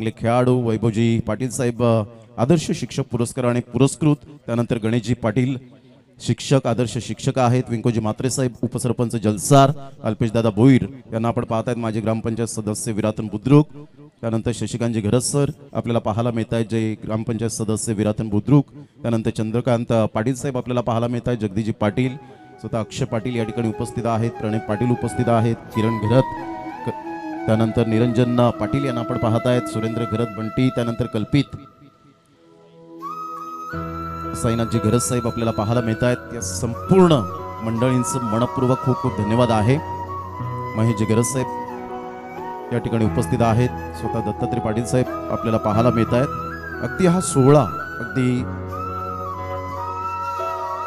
चांगले खेळाडू वैभवजी पाटील साहेब आदर्श शिक्षक पुरस्काराने पुरस्कृत, त्यानंतर गणेशजी पाटील शिक्षक आदर्श शिक्षक आहेत, विंकोजी मात्रे साहेब उपसरपंच जलसार, अल्पेशदादा भोईर यांना आपण पाहत आहेत, माजी ग्रामपंचायत सदस्य विरातन बुद्रुक, त्यानंतर शशिकांतजी घरज सर आपल्याला पाहायला मिळत आहेत, जे ग्रामपंचायत सदस्य विरातन बुद्रुक, त्यानंतर चंद्रकांत पाटील साहेब आपल्याला पाहायला मिळत आहेत, जगदीजी पाटील, स्वतः अक्षय पाटील या ठिकाणी उपस्थित आहेत, प्रणय पाटील उपस्थित आहेत, किरण घरत, त्यानंतर निरंजन पाटील यांना आपण पाहत आहेत, सुरेंद्र घरत बंटी, त्यानंतर कल्पित साईनाथजी घरज साहेब आपल्याला पाहायला मिळत आहेत। या संपूर्ण मंडळींचं मनपूर्वक खूप खूप धन्यवाद आहे। महेशजी घरज साहेब या ठिकाणी उपस्थित आहेत, स्वतः दत्तात्रय पाटील साहेब आपल्याला पाहायला मिळत आहेत। अगदी हा सोहळा अगदी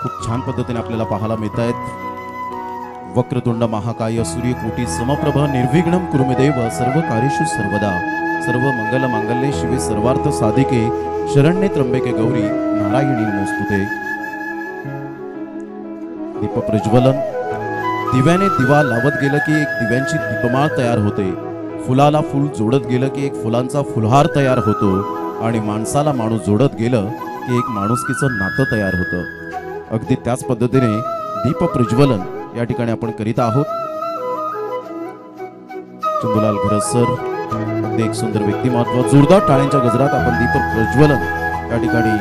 खूप छान पद्धतीने आपल्याला पाहायला मिळत आहेत। वक्रतुंड महाकाय सूर्यकोटी समप्रभ निर्विघ्नं कुरु मे देव सर्व कार्येषु सर्वदा सर्व मंगल मांगल्ये शिवे सर्वार्थ साधिके शरण्ये त्र्यंबके गौरी नारायणी नमोस्तुते। दीप प्रज्वलन, दिव्याने दिवा लावत गेलं की एक दिव्यांची दीपमाळ तयार होते, फुलाला फुल जोडत गेलं की एक फुलांचा फुलहार तयार होतो, आणि माणसाला माणूस जोडत गेलं की एक माणुसकीचं नातं तयार होतं। अगदी त्याच पद्धतीने दीप प्रज्वलन या ठिकाणी आपण करीत आहोत। चंदुलाल घरज सर अगदी एक सुंदर व्यक्तिमत्व, जोरदार टाळ्यांच्या गजरात आपण दीप प्रज्वलन या ठिकाणी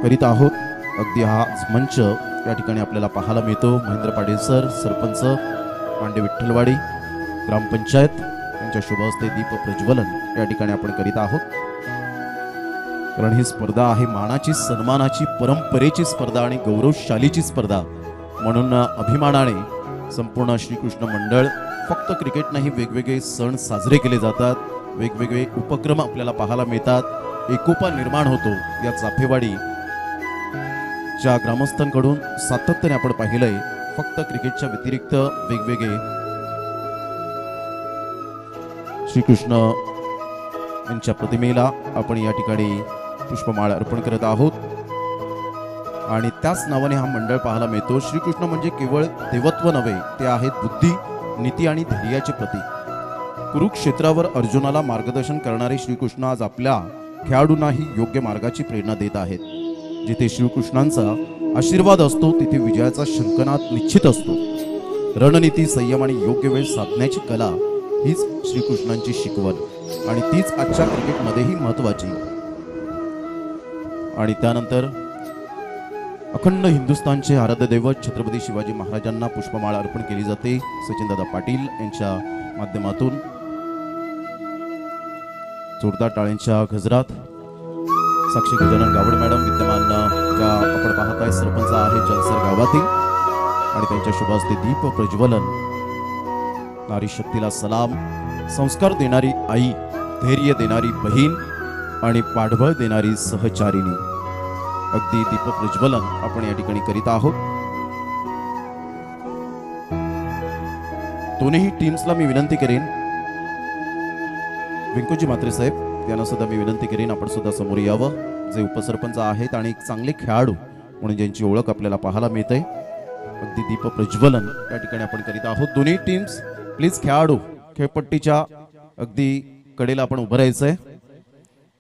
करीत आहोत। अगदी हा मंच या ठिकाणी आपल्याला पाहायला मिळतो। महेंद्र पाटील सर सरपंच पांडे विठ्ठलवाडी ग्रामपंचायत यांच्या शुभ हस्ते दीप प्रज्वलन या ठिकाणी आपण करीत आहोत, कारण ही स्पर्धा आहे मानाची, सन्मानाची, परंपरेची स्पर्धा आणि गौरवशालीची स्पर्धा। म्हणून अभिमानाने संपूर्ण श्रीकृष्ण मंडळ, फक्त क्रिकेट नाही, वेगवेगळे सण साजरे केले जातात, वेगवेगळे उपक्रम आपल्याला पाहायला मिळतात, एकोपा निर्माण होतो। या चाफेवाडी च्या ग्रामस्थांकडून सातत्याने आपण पाहिलंय, फक्त क्रिकेटच्या व्यतिरिक्त वेगवेगळे श्रीकृष्ण यांच्या प्रतिमेला आपण या ठिकाणी पुष्पमाळ अर्पण करत आहोत, आणि त्याच नावाने हा मंडळ पाहायला मिळतो। श्रीकृष्ण म्हणजे केवळ देवत्व नव्हे, ते आहेत बुद्धी, नीती आणि धैर्याचे प्रतीक। कुरुक्षेत्रावर अर्जुनाला मार्गदर्शन करणारे श्रीकृष्ण आज आपल्या खेळाडूंनाही योग्य मार्गाची प्रेरणा देत आहेत। जिथे श्रीकृष्णांचा आशीर्वाद असतो तिथे विजयाचा शंखनाद निश्चित असतो। रणनीती, संयम आणि योग्य वेळ साधण्याची कला हीच श्रीकृष्णांची शिकवण, आणि तीच आजच्या क्रिकेटमध्येही महत्वाची। आणि त्यानंतर अखंड हिंदुस्थानचे आराध्य दैवत छत्रपती शिवाजी महाराजांना पुष्पमाळ अर्पण केली जाते। सचिनदादा पाटील यांच्या माध्यमातून जोरदार टाळ्यांच्या गजरात साक्षी गजानन गावड मॅडम विद्यमान ज्या आपण पाहत आहे सरपंच आहे जलसर गावातील, आणि त्यांच्या शुभ हस्ते दीप प्रज्वलन। नारी शक्तीला सलाम, संस्कार देणारी आई, धैर्य देणारी बहीण आणि पाठबळ देणारी सहचारिणी, अगदी दीप प्रज्वलन आपण या ठिकाणी करीत आहोत। दोन्ही टीम्सला मी विनंती करेन, विंकोजी मात्रे साहेब यांना सुद्धा मी विनंती करेन आपण सुद्धा समोर यावं, जे उपसरपंच आहेत आणि एक चांगले खेळाडू म्हणून ज्यांची ओळख आपल्याला पाहायला मिळते। अगदी दीप प्रज्वलन या ठिकाणी आपण करीत आहोत। दोन्ही टीम्स प्लीज खेळाडू खेळपट्टीच्या अगदी कडेला आपण उभं राहायचंय।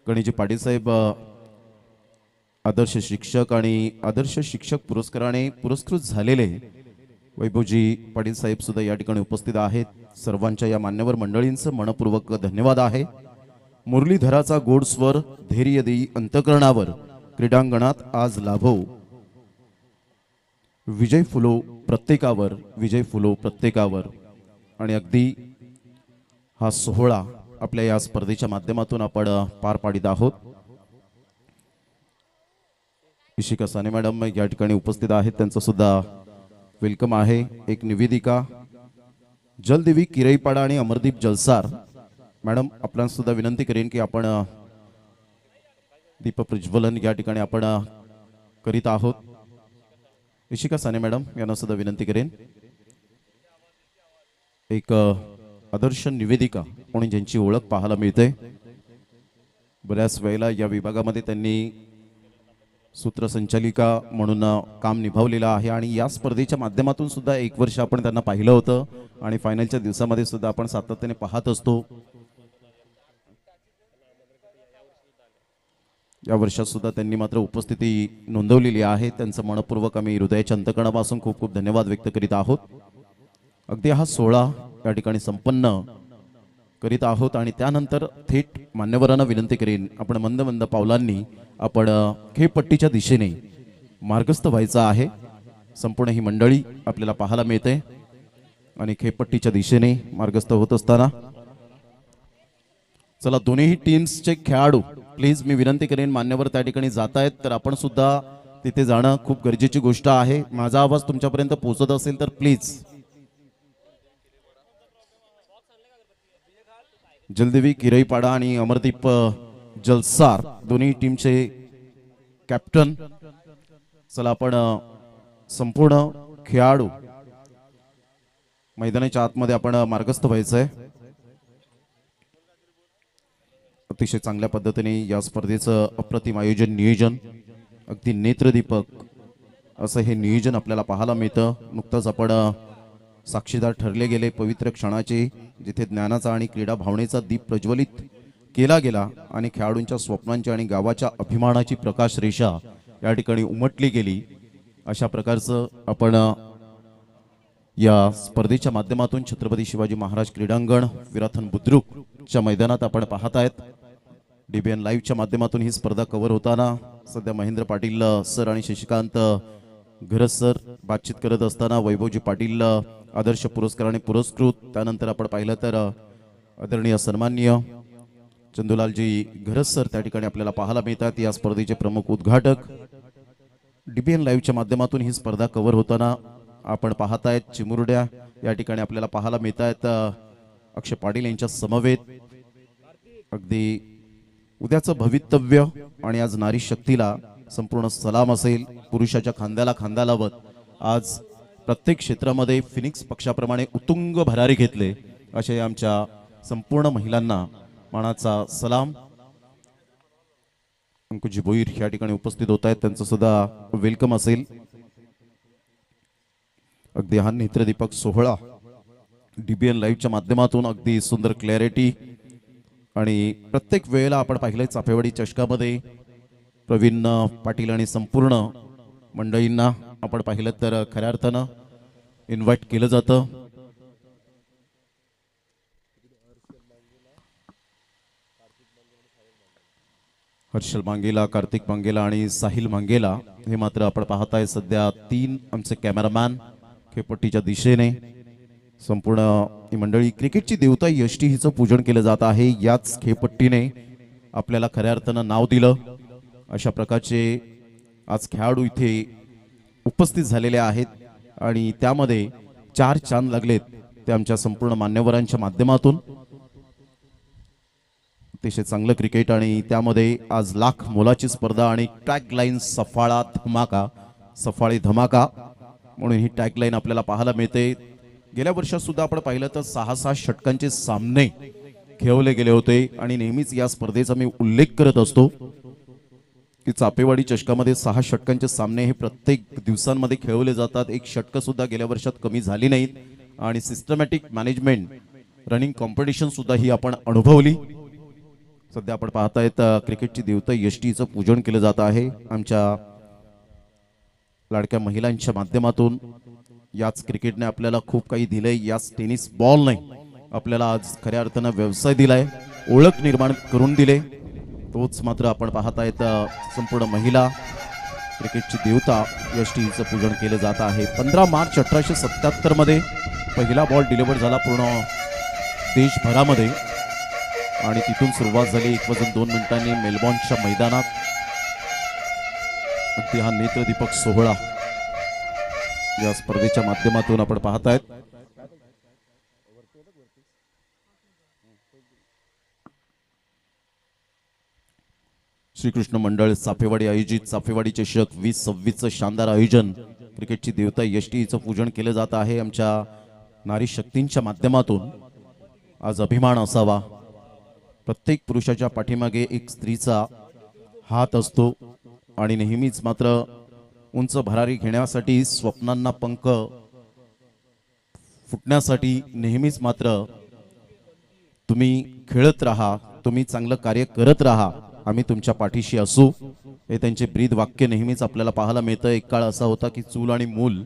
गणेशजी पाटील साहेब आदर्श शिक्षक आणि आदर्श शिक्षक पुरस्काराने पुरस्कृत झालेले वैभवजी पाटील साहेब सुद्धा या ठिकाणी उपस्थित आहेत। सर्वांच्या या मान्यवर मंडळींचं मनपूर्वक धन्यवाद आहे। मुरलीधराचा गोड स्वर धैर्य देई अंतकरणावर, क्रीडांगणात आज लाभो विजय फुलो प्रत्येकावर, विजय फुलो प्रत्येकावर। आणि अगदी हा सोहळा आपल्या या स्पर्धेच्या माध्यमातून आपण पार पाडित आहोत। इशिका साने मॅडम या ठिकाणी उपस्थित आहेत, त्यांचं सुद्धा वेलकम आहे। एक निवेदिका जलदेवी किरईपाडा आणि अमरदीप जलसार मॅडम आपल्याला सुद्धा विनंती करेन की आपण दीप प्रज्वलन या ठिकाणी आपण करीत आहोत। इशिका साने मॅडम यांना सुद्धा विनंती करेन, एक आदर्श निवेदिका म्हणून ज्यांची ओळख पाहायला मिळते, बऱ्याच वेळेला या विभागामध्ये त्यांनी सूत्रसंचालिका म्हणून काम निभावलेलं आहे, आणि या स्पर्धेच्या माध्यमातून सुद्धा एक वर्ष आपण त्यांना पाहिलं होतं, आणि फायनलच्या दिवसामध्ये सुद्धा आपण सातत्याने पाहत असतो। या वर्षात सुद्धा त्यांनी मात्र उपस्थिती नोंदवलेली आहे. त्यांचं मनपूर्वक आम्ही हृदयाच्या अंतकणापासून खूप खूप धन्यवाद व्यक्त करीत आहोत. अगदी हा सोहळा या ठिकाणी संपन्न करीत आहोत आणि त्यानंतर थेट मान्यवरांना विनंती करीन, आपण मंद मंद पावलांनी आपण खेळपट्टीच्या दिशेने मार्गस्थ व्हायचं आहे. संपूर्ण ही मंडळी आपल्याला पाहायला मिळते आणि खेळपट्टीच्या दिशेने मार्गस्थ होत असताना चला दोन्ही टीम्सचे खेळाडू प्लीज मी विनंती करेन, मान्यवर त्या ठिकाणी जात आहेत तर आपण सुद्धा तिथे जाणं खूप गरजेची गोष्ट आहे. माझा आवाज तुमच्यापर्यंत पोहोचत असेल तर प्लीज जलदेवी किरईपाडा आणि अमरदीप जलसार दोन्ही टीमचे कॅप्टन, चला आपण संपूर्ण खेळाडू मैदानाच्या आतमध्ये आपण मार्गस्थ व्हायचंय. अतिशय चांगल्या पद्धतीने या स्पर्धेचं अप्रतिम आयोजन नियोजन अगदी नेत्रदीपक असं हे नियोजन आपल्याला पाहायला मिळतं. नुकतंच आपण साक्षीदार ठरले गेले पवित्र क्षणाचे, जिथे ज्ञानाचा आणि क्रीडा भावनेचा दीप प्रज्वलित केला गेला आणि खेळाडूंच्या स्वप्नांची आणि गावाच्या अभिमानाची प्रकाश रेषा या ठिकाणी उमटली गेली. अशा प्रकारचं आपण या स्पर्धेच्या माध्यमातून छत्रपती शिवाजी महाराज क्रीडांगण विराथन बुद्रुकच्या मैदानात आपण पाहत आहेत. डीबीएन लाईव्हच्या माध्यमातून ही स्पर्धा कव्हर होताना सध्या महेंद्र पाटील सर आणि शशिकांत घरस सर बातचीत करत असताना वैभवजी पाटील आदर्श पुरस्काराने पुरस्कृत, त्यानंतर आपण पाहिलं तर आदरणीय सन्माननीय चंदूलालजी घरस सर त्या ठिकाणी आपल्याला पाहायला मिळतात. या स्पर्धेचे प्रमुख उद्घाटक डीबीएन लाईव्हच्या माध्यमातून ही स्पर्धा कव्हर होताना आपण पाहत आहेत. चिमुरड्या या ठिकाणी आपल्याला पाहायला मिळत आहेत अक्षय पाटील यांच्या समवेत. अगदी उद्याचं भवितव्य आणि आज नारी शक्तीला संपूर्ण सलाम असेल. पुरुषाच्या खांद्याला खांदा लावत आज प्रत्येक क्षेत्रामध्ये फिनिक्स पक्षाप्रमाणे उत्तुंग भरारी घेतले असे आमच्या संपूर्ण महिलांना मानाचा सलाम. अंकुजी भोईर या ठिकाणी उपस्थित होत आहेत, त्यांचं सुद्धा वेलकम असेल. अगदी हा नेत्रदीपक सोहळा डीबीएन लाईव्हच्या माध्यमातून अगदी सुंदर क्लॅरिटी आणि प्रत्येक वेळेला आपण पाहिलंय चाफेवाडी चषकामध्ये प्रवीण पाटील आणि संपूर्ण मंडळींना आपण पाहिलं तर खऱ्या अर्थानं इन्व्हाइट केलं जातं. हर्षल मांगेला, कार्तिक मांगेला आणि साहिल मांगेला हे मात्र आपण पाहताय सध्या 3 आमचे कॅमेरामॅन खेळपट्टीच्या दिशेने. संपूर्ण ही मंडळी क्रिकेटची देवता यष्टी हिचं पूजन केलं जात आहे. याच खेळपट्टीने आपल्याला खऱ्या अर्थानं नाव दिलं. अशा प्रकारचे आज खेळाडू इथे उपस्थित झालेले आहेत आणि त्यामध्ये 4 चांद लागलेत ते आमच्या संपूर्ण मान्यवरांच्या माध्यमातून. अतिशय चांगलं क्रिकेट आणि त्यामध्ये आज लाख मोलाची स्पर्धा आणि टॅगलाईन सफाळा धमाका, सफाळी धमाका म्हणून ही टॅगलाईन आपल्याला पाहायला मिळते. गेल्या वर्षात सुद्धा आपण पाहिलं तर 6-6 षटकांचे सामने खेळवले गेले होते आणि नेहमीच या स्पर्धेचा मी उल्लेख करत असतो की चापेवाडी चषकामध्ये 6 षटकांचे सामने हे प्रत्येक दिवसांमध्ये खेळवले जातात. एक षटक सुद्धा गेल्या वर्षात कमी झाली नाहीत आणि सिस्टमॅटिक मॅनेजमेंट रनिंग कॉम्पिटिशन सुद्धा ही आपण अनुभवली. सध्या आपण पाहतायत क्रिकेटची देवता यष्टीचं पूजन केलं जात आहे आमच्या लाडक्या महिलांच्या माध्यमातून. याच क्रिकेटने आपल्याला खूप काही दिलंय. याच टेनिस बॉलने आपल्याला आज खऱ्या अर्थानं व्यवसाय दिलाय, ओळख निर्माण करून दिले. तोच मात्र आपण पाहतायत संपूर्ण महिला क्रिकेटची देवता यष्टीचं पूजन केलं जात आहे. 15 मार्च 1877 मध्ये पहिला बॉल डिलिव्हर झाला पूर्ण देशभरामध्ये आणि तिथून सुरुवात झाली 1 मिनिटांनी मेलबॉर्नच्या मैदानात. अगदी हा नेत्रदीपक सोहळा या स्पर्धेच्या माध्यमातून आपण पाहतायत. श्रीकृष्ण मंडळ चाफेवाडी आयोजित चाफेवाडी चषक 2026चं शानदार आयोजन क्रिकेटची देवता यष्टी हिचं पूजन केलं जात आहे आमच्या नारी शक्तींच्या माध्यमातून. आज अभिमान असावा, प्रत्येक पुरुषाच्या पाठीमागे एक स्त्रीचा हात असतो आणि नेहमीच मात्र उंच भरारी घेण्यासाठी, स्वप्नांना पंख फुटण्यासाठी नेहमीच मात्र तुम्ही खेळत राहा, तुम्ही चांगलं कार्य करत राहा आम्ही तुमच्या पाठीशी असू, हे त्यांचे ब्रीद वाक्य नेहमीच आपल्याला पाहायला मिळतं. एक काळ असा होता की चूल आणि मूल,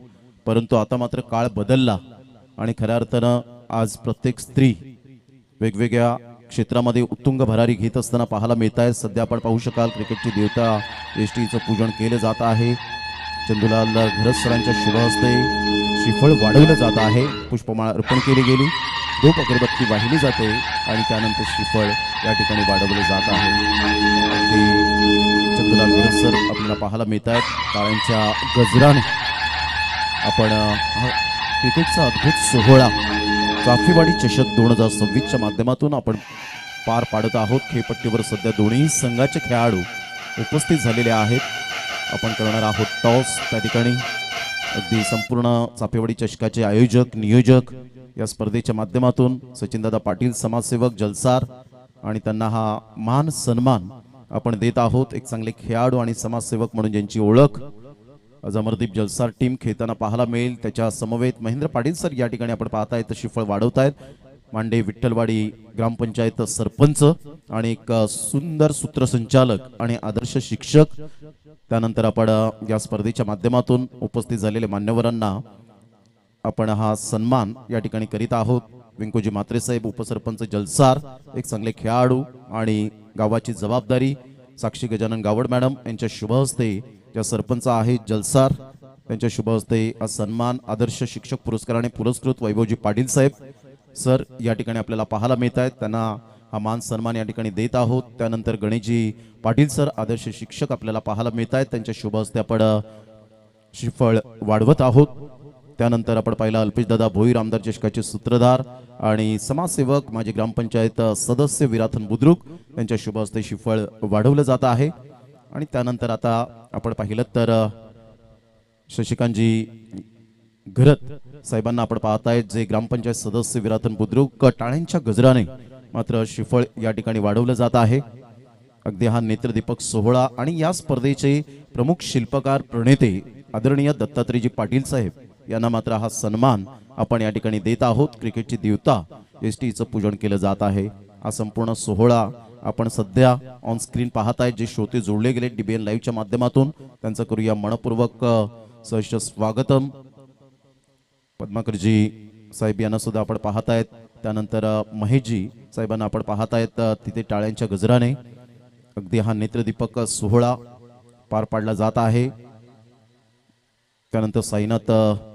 परंतु आता मात्र काळ बदलला आणि खऱ्या अर्थानं आज प्रत्येक स्त्री वेगवेगळ्या क्षेत्रामध्ये उत्तुंग भरारी घेत असताना पाहायला मिळत आहे. सध्या आपण पाहू शकाल क्रिकेटची देवता एसटीचं पूजन केलं जात आहे. चंदूलाल घरत सरांच्या शुभ हस्ते श्रीफळ वाढवलं जात आहे. पुष्पमाळ अर्पण केली गेली, धूप अगरबत्ती वाहिली जाते आणि त्यानंतर श्रीफळ या ठिकाणी वाढवलं जात आहे. अगदी चंदूलाल घरत सर आपल्याला पाहायला मिळत आहेत. टाळ्यांच्या गजराने आपण हा क्रिकेटचा अद्भुत सोहळा चाफेवाडी चषक 2026च्या माध्यमातून आपण पार पाडत आहोत. खेळपट्टीवर सध्या दोन्ही संघाचे खेळाडू उपस्थित झालेले आहेत. आपण करणार आहोत टॉस. त्या ठिकाणी अगदी संपूर्ण चाफेवाडी चषकाचे आयोजक नियोजक या स्पर्धेच्या माध्यमातून सचिनदादा पाटील समाजसेवक जलसार आणि त्यांना हा मान सन्मान आपण देत आहोत. एक चांगले खेळाडू आणि समाजसेवक म्हणून ज्यांची ओळख आज अमरदीप जलसार टीम खेळताना पाहायला मिळेल. त्याच्या समवेत महेंद्र पाटील सर या ठिकाणी आपण पाहताय तर श्रीफळ वाढवतायत. मांडे विठ्ठलवाडी ग्रामपंचायत सरपंच आणि एक सुंदर सूत्रसंचालक आणि आदर्श शिक्षक. त्यानंतर आपण या स्पर्धेच्या माध्यमातून उपस्थित झालेल्या मान्यवरांना आपण हा सन्मान या ठिकाणी करीत आहोत. व्यंकोजी म्हात्रे साहेब उपसरपंच जलसार, एक चांगले खेळाडू आणि गावाची जबाबदारी साक्षी गजानन गावड मॅडम यांच्या शुभ हस्ते ज्या सरपंच आहेत जलसार त्यांच्या शुभ हस्ते हा सन्मान आदर्श शिक्षक पुरस्काराने पुरस्कृत वैभवजी पाटील साहेब सर या ठिकाणी आपल्याला पाहायला मिळत आहेत. त्यांना हा मान सन्मान या ठिकाणी देत आहोत. त्यानंतर गणेशजी पाटील सर आदर्श शिक्षक आपल्याला पाहायला मिळत आहेत. त्यांच्या शुभ हस्ते आपण श्रीफळ वाढवत आहोत. त्यानंतर आपण पाहिला अल्पेशदादा भोईर आमदार चषकाचे सूत्रधार आणि समाजसेवक माजी ग्रामपंचायत सदस्य विराथन बुद्रुक यांच्या शुभ हस्ते श्रीफळ वाढवलं जात आहे. आणि त्यानंतर आता आपण पाहिलं तर शशिकांतजी घरत साहेबांना आपण पाहतायत जे ग्रामपंचायत सदस्य विराथन बुद्रुक टाळ्यांच्या गजराने मात्र श्रीफळ या ठिकाणी वाढवलं जात आहे. अगदी हा नेत्रदीपक सोहळा आणि या स्पर्धेचे प्रमुख शिल्पकार प्रणेते आदरणीय दत्तात्रेयजी पाटील साहेब यांना मात्र हा सन्मान आपण या ठिकाणी देत आहोत. क्रिकेटची देवता एसटीचं पूजन केलं जात आहे. हा संपूर्ण सोहळा आपण सध्या ऑन स्क्रीन पाहताय. जे श्रोते जोडले गेले डीबीएन लाईव्हच्या माध्यमातून त्यांचं करूया मनपूर्वक सहर्ष स्वागतम. पद्माकरजी साहेब यांना सुद्धा आपण पाहतायत. त्यानंतर महेशजी साहेबांना आपण पाहतायत. तिथे टाळ्यांच्या गजराने अगदी हा नेत्रदीपक सोहळा पार पाडला जात आहे. त्यानंतर साईनाथ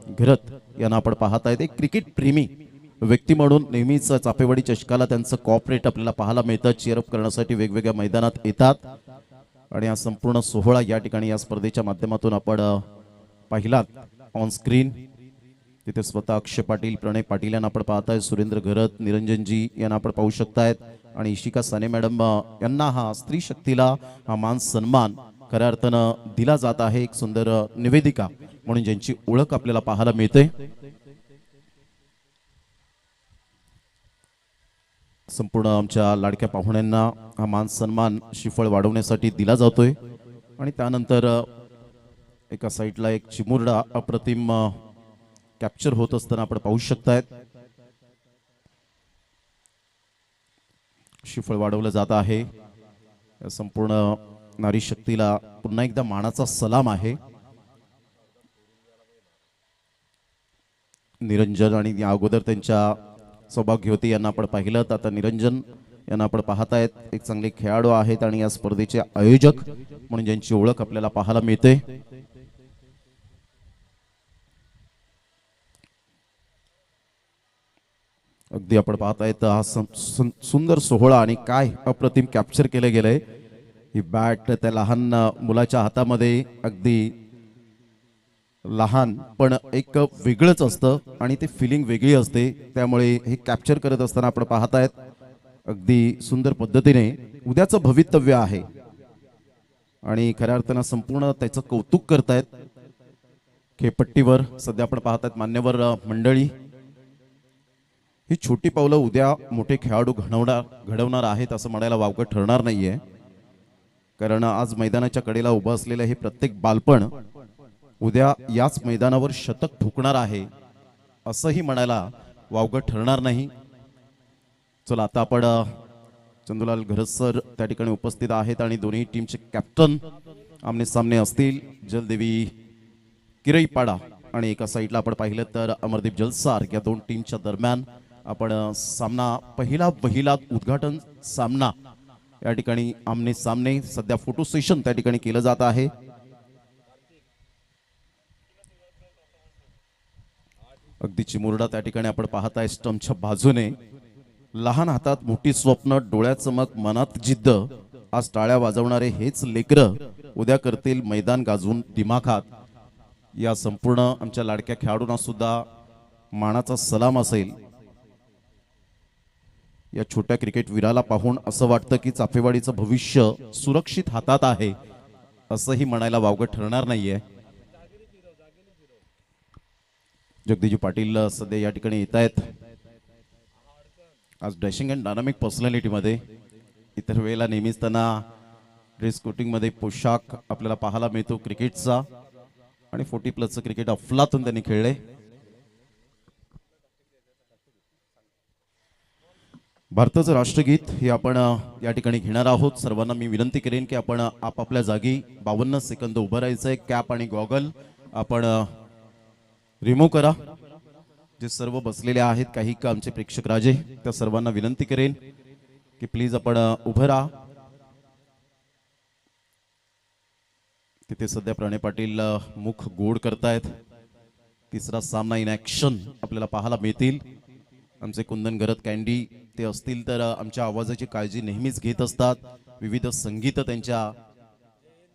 घरत यांना आपण पाहतायत. एक क्रिकेट प्रेमी व्यक्ती म्हणून नेहमीच चाफेवाडी चषकाला त्यांचं कॉपरेट आपल्याला पाहायला मिळतं. चीअरअप करण्यासाठी वेगवेगळ्या मैदानात येतात आणि हा संपूर्ण सोहळा या ठिकाणी या स्पर्धेच्या माध्यमातून आपण पाहिलात ऑन स्क्रीन. तिथे स्वतः अक्षय पाटील प्रणय पाटील यांना आपण पाहताय. सुरेंद्र घरत निरंजनजी यांना आपण पाहू शकतायत आणि इशिका साने मॅडम यांना हा स्त्री शक्तीला हा मान सन्मान खऱ्या अर्थानं दिला जात आहे. एक सुंदर निवेदिका म्हणून ज्यांची ओळख आपल्याला पाहायला मिळते. संपूर्ण आमच्या लाडक्या पाहुण्यांना हा मान सन्मान श्रीफळ वाढवण्यासाठी दिला जातोय. आणि त्यानंतर एका साईडला एक चिमुरडा अप्रतिम कॅप्चर होत असताना आपण पाहू शकतायत. श्रीफळ वाढवलं जात आहे. संपूर्ण नारी शक्तीला पुन्हा एकदा मानाचा सलाम आहे. निरंजन आणि या अगोदर त्यांच्या सौभाग्यवती यांना आपण पाहिलं. आता निरंजन यांना आपण पाहतायत. एक चांगले खेळाडू आहेत आणि या स्पर्धेचे आयोजक म्हणून ज्यांची ओळख आपल्याला पाहायला मिळते. अगदी आपण पाहतायत हा सुंदर सोहळा आणि काय अप्रतिम कॅप्चर केले गेले. ही बॅट त्या लहान मुलाच्या हातामध्ये अगदी लहान पण एक वेगळंच असतं आणि ते फिलिंग वेगळी असते. त्यामुळे हे कॅप्चर करत असताना आपण पाहतायत अगदी सुंदर पद्धतीने उद्याचं भवितव्य आहे आणि खऱ्या अर्थानं संपूर्ण त्याचं कौतुक करतायत. खेळपट्टीवर सध्या आपण पाहतायत मान्यवर मंडळी. ही छोटी पावलं उद्या मोठे खेळाडू घडवणार आहेत असं म्हणायला वावगं ठरणार नाहीये. कारण आज मैदानाच्या कडेला उभं असलेलं हे प्रत्येक बालपण उद्या याच मैदानावर शतक ठोकणार आहे असंही म्हणायला वावगं ठरणार नाही. चला आता आपण चंदूलाल घरसर त्या ठिकाणी उपस्थित आहेत आणि दोन्ही टीमचे कॅप्टन आमने सामने असतील. जलदेवी किरईपाडा आणि एका साईडला आपण पाहिलं तर अमरदीप जलसार या दोन टीमच्या दरम्यान आपण सामना पहिला उद्घाटन सामना या ठिकाणी आमने सामने सध्या फोटो सेशन त्या ठिकाणी केलं जात आहे. अगदी चिमुरडा त्या ठिकाणी आपण पाहताय स्टंपच्या बाजूने. लहान हातात मोठी स्वप्न, डोळ्यात चमक, मनात जिद्द. आज टाळ्या वाजवणारे हेच लेकरं उद्या करतील मैदान गाजवून दिमाखात. या संपूर्ण आमच्या लाडक्या खेळाडूंना सुद्धा मानाचा सलाम असेल. या छोट्या क्रिकेट वीराला पाहून असं वाटतं की चाफेवाडीचं भविष्य सुरक्षित हातात आहे असंही म्हणायला वावगं ठरणार नाहीये. जगदीजी पाटील सध्या या ठिकाणी येत आहेत. आज ड्रेसिंग अँड डायनामिक पर्सनॅलिटी मध्ये, इतर वेळेला नेहमीच त्यांना ड्रेस कोटिंग मध्ये पोशाख आपल्याला पाहायला मिळतो क्रिकेटचा, आणि 40+ क्रिकेट अफलातून त्यांनी खेळले. भारताचं राष्ट्रगीत हे आपण या ठिकाणी घेणार आहोत. सर्वांना मी विनंती करेन की आपण आपापल्या जागी 52 सेकंद उभं राहायचंय. कॅप आणि गॉगल आपण रिमूव्ह करा. जे सर्व बसलेले आहेत काही का आमचे प्रेक्षक राजे, त्या सर्वांना विनंती करेन की प्लीज आपण उभं राहा. तिथे सध्या प्रणय पाटील मुख गोड करतायत. तिसरा सामना इन ऍक्शन आपल्याला पाहायला मिळतील. आमचे कुंदन गरत कॅन्डी ते असतील तर आमच्या आवाजाची काळजी नेहमीच घेत असतात. विविध संगीत त्यांच्या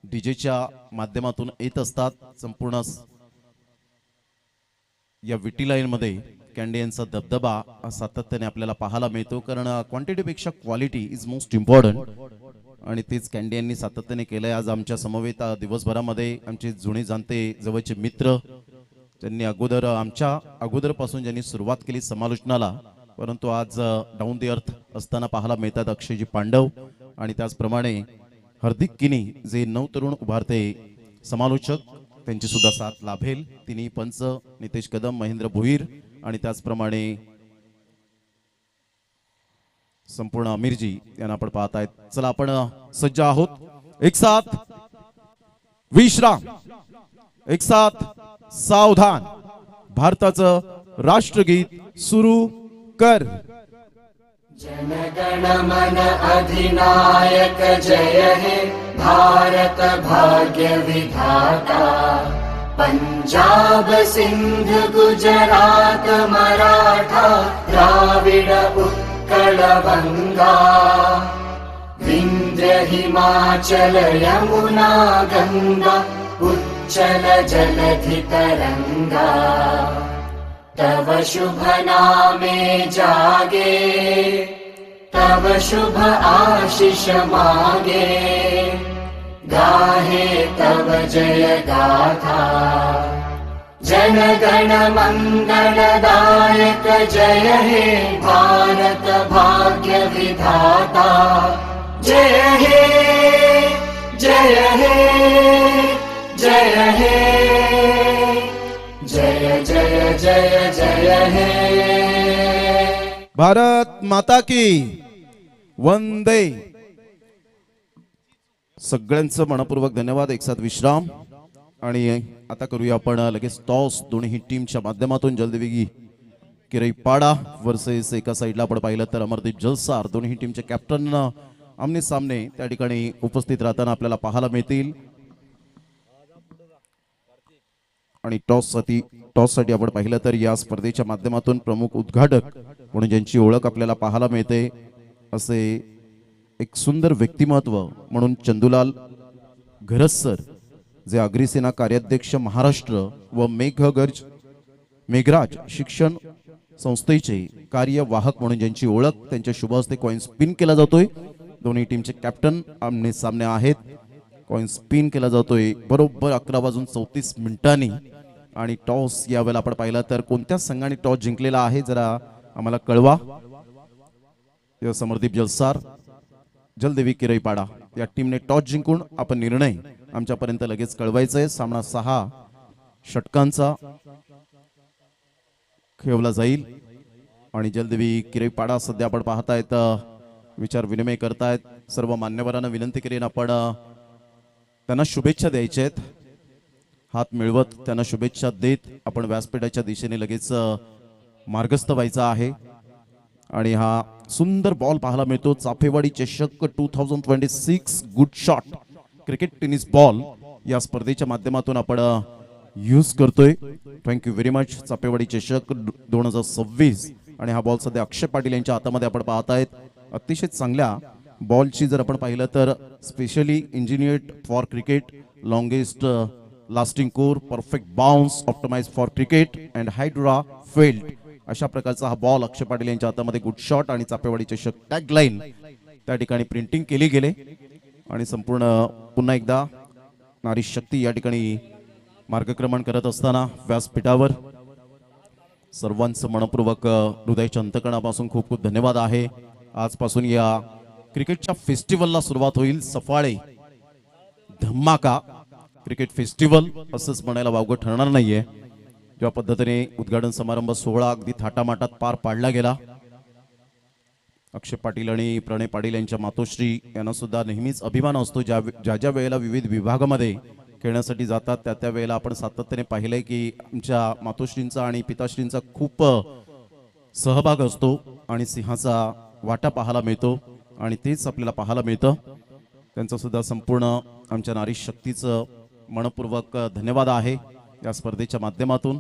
डीजेच्या माध्यमातून येत असतात. संपूर्ण या विटी लाईन मध्ये कॅन्डी यांचा दबदबा सातत्याने आपल्याला पाहायला मिळतो, कारण क्वांटिटीपेक्षा क्वालिटी इज मोस्ट इम्पॉर्टंट, आणि तेच कॅन्डी यांनी सातत्याने केलंय. आज आमच्या समवेत दिवसभरामध्ये आमचे जुने जाणते जवळचे मित्र, ज्यांनी आमच्या अगोदरपासून ज्यांनी सुरुवात केली समालोचनाला, परंतु आज डाऊन द अर्थ असताना पाहायला मिळतात अक्षयजी पांडव, आणि त्याचप्रमाणे हार्दिक किनी जे नवतरुण उभारते समालोचक, त्यांची सुद्धा साथ लाभेल. तिन्ही पंच नितेश कदम, महेंद्र भोईर आणि त्याचप्रमाणे संपूर्ण अमीरजी यांना आपण पाहतायत. चला आपण सज्ज आहोत. एक साथ विश्राम, एक साथ सावधान. भारताचं राष्ट्रगीत सुरू कर. जनगण मन अधिनायक जय हे भारत भाग्य विधाता. पंजाब सिंध गुजरात मराठा द्राविड उत्कल बंगा. विंध्य हिमाचल यमुना गंगा उच्चल जलधि तरंगा. तव शुभ नामे जागे, तव शुभ आशीष मागे. गाहे तव जय गाथा. जन गण मंगलदायक जय हे भारत भाग्य विधाता. जय हे जय हे जय हे जय जय जय जय हे. भारत माता की वंदे. सगळ्यांचं मनपूर्वक धन्यवाद. एक साथ विश्राम, आणि आता करूया आपण लगेच टॉस. दोन्ही टीमच्या माध्यमातून जलदेवी किरईपाडा वर्सेस एका साईडला आपण पाहिलं तर अमरदीप जलसार, दोन्ही टीमचे कॅप्टन आमने सामने त्या ठिकाणी उपस्थित राहताना आपल्याला पाहायला मिळतील. आणि टॉससाठी आपण पाहिलं तर या स्पर्धेच्या माध्यमातून प्रमुख उद्घाटक म्हणून ज्यांची ओळख आपल्याला पाहायला मिळते असे एक सुंदर व्यक्तिमत्व म्हणून चंदूलाल घरसर, जे अग्रिसेना कार्याध्यक्ष महाराष्ट्र व मेघराज शिक्षण संस्थेचे कार्यवाहक म्हणून ज्यांची ओळख, त्यांच्या शुभ हस्ते कॉइन स्पिन केला जातोय. दोन्ही टीमचे कॅप्टन आमने सामने आहेत. कॉइन स्पिन केला जातोय बरोबर 11:34 आणि टॉस यावेळेला आपण पाहिला तर कोणत्या संघाने टॉस जिंकलेला आहे जरा आम्हाला कळवा. समरदीप जलसार, जलदेवी किरईपाडा या टीमने टॉस जिंकून आपण निर्णय आमच्यापर्यंत लगेच कळवायचा आहे. सामना 6 षटकांचा खेळवला जाईल आणि जलदेवी किरईपाडा सध्या आपण पाहतायत विचार विनिमय करतायत. सर्व मान्यवरांना विनंती करीन आपण त्यांना शुभेच्छा द्यायच्या आहेत. हात मिळवत त्यांना शुभेच्छा देत आपण व्यासपीठाच्या दिशेने लगेच मार्गस्थ व्हायचा आहे. आणि हा सुंदर बॉल पाहायला मिळतो. चाफेवाडी चषक 2026 good shot cricket tennis ball या स्पर्धेच्या माध्यमातून आपण यूज करतोय. Thank you very much. चाफेवाडी चषक 2026 आणि हा बॉल सध्या अक्षय पाटील यांच्या हातामध्ये आपण पाहत आहेत. अतिशय चांगल्या बॉलची जर आपण पाहिलं तर specially engineered for cricket, longest lasting core, perfect bounce, optimise for cricket and hydra field अशा प्रकारचा हा बॉल अक्षय पाटील यांच्या हातामध्ये गुड शॉट आणि चापेवाडी चषक टॅगलाईन त्या ठिकाणी प्रिंटिंग केली गेले. आणि संपूर्ण पुन्हा एकदा नारी शक्ती या ठिकाणी मार्गक्रमण करत असताना व्यासपीठावर सर्वांचं मनपूर्वक हृदयाच्या अंतकणापासून खूप खूप धन्यवाद आहे. आजपासून या क्रिकेटच्या फेस्टिवलला सुरुवात होईल. सफाळे धमाका क्रिकेट फेस्टिवल असंच म्हणायला वावगं ठरणार नाहीये. ज्या पद्धतीने उद्घाटन समारंभ सोहळा अगदी थाटामाटात पार पाडला गेला. अक्षय पाटील आणि प्रणय पाटील यांच्या मातोश्री यांना सुद्धा नेहमीच अभिमान असतो. ज्या वेळेला विविध विभागामध्ये खेळण्यासाठी जातात त्या वेळेला आपण सातत्याने पाहिलंय की आमच्या मातोश्रींचा आणि पिताश्रींचा खूप सहभाग असतो आणि सिंहाचा वाटा पाहायला मिळतो. आणि तेच आपल्याला पाहायला मिळतं. त्यांचं सुद्धा संपूर्ण आमच्या नारी शक्तीचं मनपूर्वक धन्यवाद आहे या स्पर्धेच्या माध्यमातून.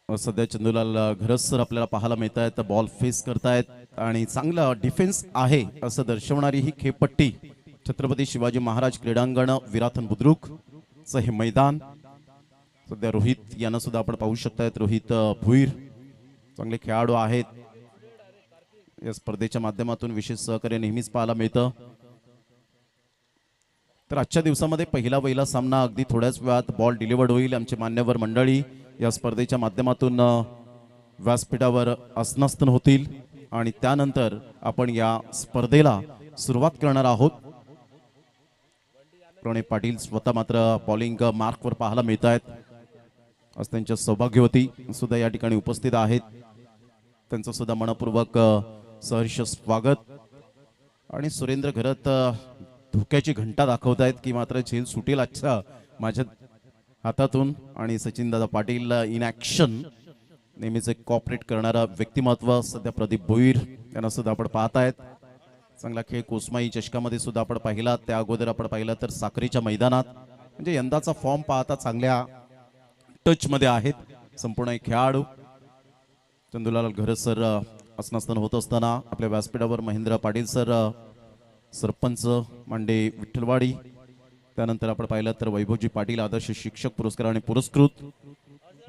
सध्या चंदूलाल घरस सर आपल्याला पाहायला मिळत आहेत. बॉल फेस करतायत आणि चांगला डिफेन्स आहे असं दर्शवणारी ही खेळपट्टी छत्रपती शिवाजी महाराज क्रीडांगण विराथन बुद्रुक च हे मैदान. सध्या रोहित यांना सुद्धा आपण पाहू शकतायत. रोहित भुईर चांगले खेळाडू आहेत. या स्पर्धेच्या माध्यमातून विशेष सहकार्य नेहमीच पाहायला मिळतं. तर आजच्या दिवसामध्ये पहिला सामना अगदी थोड्याच वेळात बॉल डिलिव्हर्ड होईल. आमचे मान्यवर मंडळी या स्पर्धेच्या माध्यमातून व्यासपीठावर आसनस्थान होतील आणि त्यानंतर आपण या स्पर्धेला सुरुवात करणार आहोत. प्रणय पाटील स्वतः मात्र बॉलिंग मार्कवर पाहायला मिळत आहेत. आज त्यांच्या सौभाग्यवती सुद्धा या ठिकाणी उपस्थित आहेत. त्यांचं सुद्धा मनपूर्वक सहर्ष स्वागत. आणि सुरेंद्र घरत धोक्याची घंटा दाखवतायत की मात्र झेल सुटेल आजच्या माझ्या हातातून. आणि सचिन दादा पाटील इन ॲक्शन नेहमीच एक कॉपरेट करणारा व्यक्तिमत्व सध्या प्रदीप भोईर यांना सुद्धा आपण पाहतायत. चांगला खेळ कोसमाई चषकामध्ये सुद्धा आपण पाहिला. त्या अगोदर आपण पाहिलं तर साखरेच्या मैदानात. म्हणजे यंदाचा फॉर्म पाहता चांगल्या टच मध्ये आहेत संपूर्ण एक खेळाडू. चंदूलाल घरस सर आसनस्थान होत असताना आपल्या व्यासपीठावर महेंद्र पाटील सर सरपंच मांडे विठ्ठलवाडी. त्यानंतर आपण पाहिलं तर वैभवजी पाटील आदर्श शिक्षक पुरस्काराने पुरस्कृत.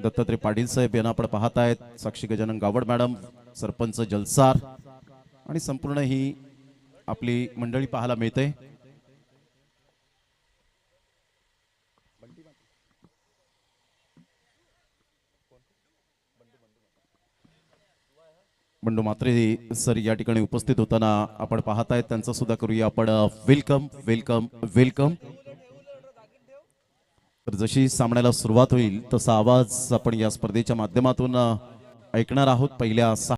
दत्तात्रय पाटील साहेब यांना आपण पाहत आहेत. साक्षी गजानन गावड मॅडम सरपंच जलसार आणि संपूर्ण ही आपली मंडळी पाहायला मिळते. बंडू मात्रे सर या ठिकाणी उपस्थित होताना आपण पाहत आहेत. त्यांचं सुद्धा करूया आपण वेलकम वेलकम वेलकम. तर जशी सामन्याला सुरुवात होईल तसा आवाज आपण या स्पर्धेच्या माध्यमातून ऐकणार आहोत. पहिल्या